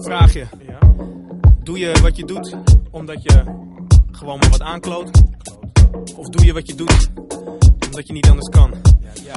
Vraag je. Ja. Doe je wat je doet omdat je gewoon maar wat aankloot? Of doe je wat je doet omdat je niet anders kan? Ja.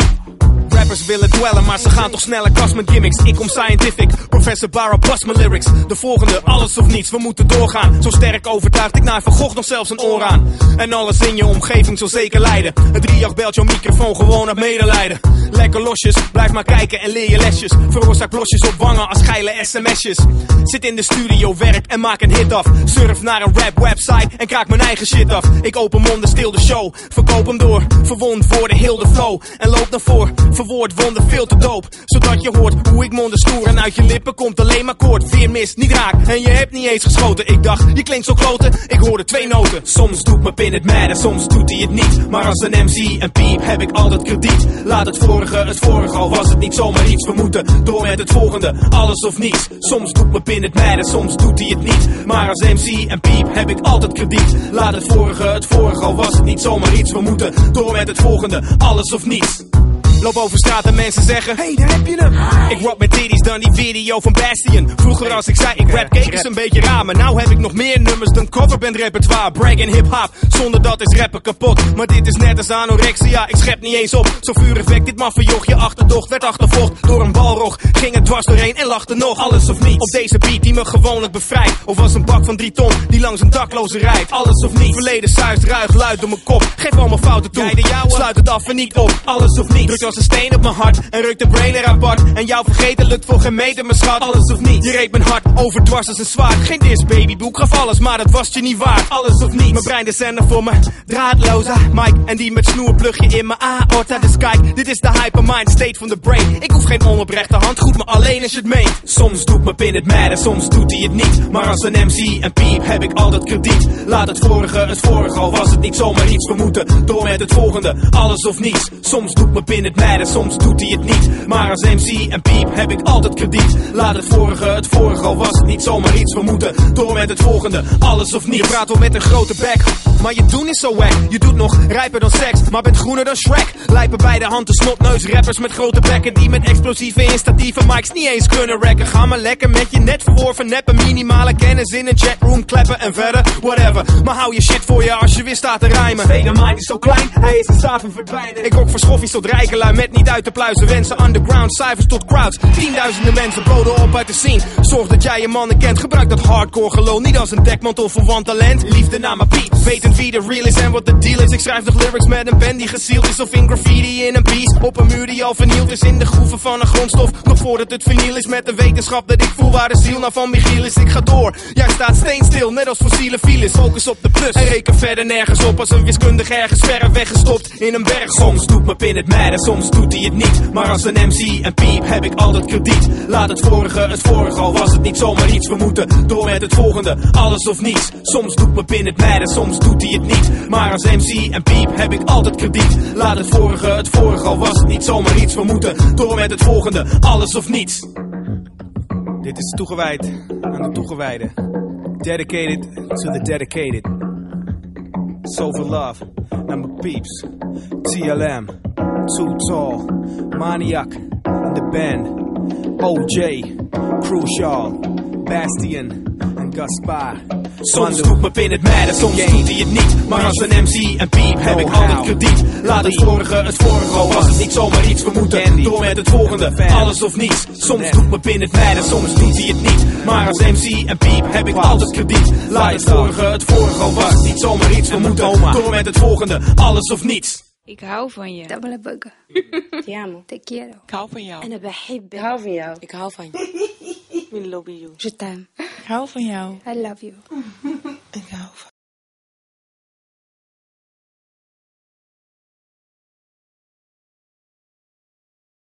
Rappers willen dwellen, maar ze gaan toch sneller kast met gimmicks. Ik kom scientific, Professor Barra bust mijn lyrics. De volgende, alles of niets, we moeten doorgaan. Zo sterk overtuigd, ik naai Van Gogh nog zelfs een oor aan. En alles in je omgeving zal zeker lijden. Het 3-8 belt jouw microfoon gewoon uit medelijden. Lekker losjes, blijf maar kijken en leer je lesjes. Veroorzaak blosjes op wangen als geile sms'jes. Zit in de studio, werk en maak een hit af. Surf naar een rap website en kraak mijn eigen shit af. Ik open monden, stil de show, verkoop hem door. Verwond woorden, heel de flow en loop naar voor. Verwoord wonden veel te doop, zodat je hoort hoe ik monden stoer. En uit je lippen komt alleen maar koord. Weer mis, niet raak en je hebt niet eens geschoten. Ik dacht, je klinkt zo kloten, ik hoorde 2 noten. Soms doet mijn pin het mad en soms doet hij het niet. Maar als een MC en piep heb ik altijd krediet. Laat het vorige, al was het niet zomaar iets. We moeten door met het volgende, alles of niets. Soms doet mijn pin het mad en soms doet hij het niet. Maar als MC en piep heb ik altijd krediet. Laat het vorige, al was het niet zomaar iets. We moeten door met het volgende, alles of niets. Loop over straat en mensen zeggen, hey, daar heb je hem. Ik rock met titties dan die video van Bastion. Vroeger als ik zei, ik rap, keek eens een beetje raar. Maar nou heb ik nog meer nummers dan coverband repertoire. Brag en hip-hop, zonder dat is rappen kapot. Maar dit is net als anorexia, ik schep niet eens op. Zo vurig wekt dit maffejoch, je achterdocht werd achtervolgd door een balrog. Ging het dwars doorheen en lachte nog, alles of niets. Op deze beat die me gewoonlijk bevrijdt. Of was een bak van 3 ton die langs een dakloze rijdt. Alles of niets, verleden zuist ruig luid door mijn kop. Geef allemaal fouten toe, sluit het af en niet op. Alles of niets, druk als een steen op mijn hart en rukt de brain er apart. En jou vergeten lukt voor geen meter, mijn schat. Alles of niets, je reed mijn hart overdwars als een zwaard. Geen dis babyboek, gaf alles, maar dat was je niet waard. Alles of niets, mijn brein de zender voor me draadloze Mike en die met snoer plug je in mijn aorta. Dus kijk, dit is de hypermind state van de brain. Ik hoef geen onoprechte hand, goed me alleen als je het meent. Soms doet mijn pin het mad en soms doet hij het niet. Maar als een MC en piep heb ik altijd krediet. Laat het vorige, al was het niet zomaar iets. We moeten door met het volgende, alles of niets. Soms doet mijn pin het mad en soms doet hij het niet. Maar als MC en piep heb ik altijd krediet. Laat het vorige, al was het niet zomaar iets. We moeten door met het volgende, alles of niets. Je praat wel met een grote bek, maar je doen is zo wack. Je doet nog rijper dan seks, maar bent groener dan Shrek. Lijpen bij de hand de snotneus rappers met grote bekken die met explosieve instatieve mics niet eens kunnen racken. Ga maar lekker met je net verworven neppen. Minimale kennis in een chatroom kleppen en verder, whatever. Maar hou je shit voor je als je weer staat te rijmen. Dynamite is zo klein, hij is in staat van verdwijnen. Ik ook voor schoffies tot rijkelui met niet uit te pluizen wensen. Underground cijfers tot crowds, 10.000 mensen boden op uit de scene. Zorg dat jij je mannen kent, gebruik dat hardcore gelul niet als een dekmantel voor wantalent. Liefde naar mijn piep, wetend wie de real is en wat de deal is. Ik schrijf nog lyrics met een pen die gesealed is of in graffiti in een piece. Op een muur die al vernield is in de groeven van een grondstof. Nog voordat het verniel is met de wetenschap dat ik voel waar de ziel nou van Michiel is. Ik ga door, jij staat steenstil, net als fossiele files. Focus op de plus en reken verder nergens op als een wiskundige ergens verre weggestopt in een berg. Soms doet mijn pin het mad en soms doet hij het niet. Maar als een MC en piep heb ik altijd krediet. Laat het vorige, al was het niet zomaar iets. We moeten door met het volgende, alles of niets. Soms doet mijn pin het mad en soms doet hij het niet. Maar als MC en piep heb ik altijd krediet. Laat het vorige, al was het niet zomaar iets. We moeten door met het volgende, alles of niets. Dit is toegewijd aan de toegewijden. Dedicated to the dedicated. Zoveel love naar mijn peeps. TLM, Too Tall, Maniac, The Band, OJ, Crucial, Bastion en Gaspar. Soms doet mijn pin het mad en soms doet hij het niet. Maar als een MC en piep heb ik altijd krediet. Laat het vorige, al was het niet zomaar iets. We moeten door met het volgende, alles of niets. Soms doet mijn pin het mad en soms doet hij het niet. Maar als MC en piep heb ik altijd krediet. Laat het vorige, al was het niet zomaar iets. We moeten door met het volgende, alles of niets. Ik hou van je. Double bugger. Te amo. Te quiero. Ik hou van jou. أنا بحبك. Ik hou van jou. Ik hou van je. We love you. Je t'aime. Ik hou van jou. I love you. Ik hou van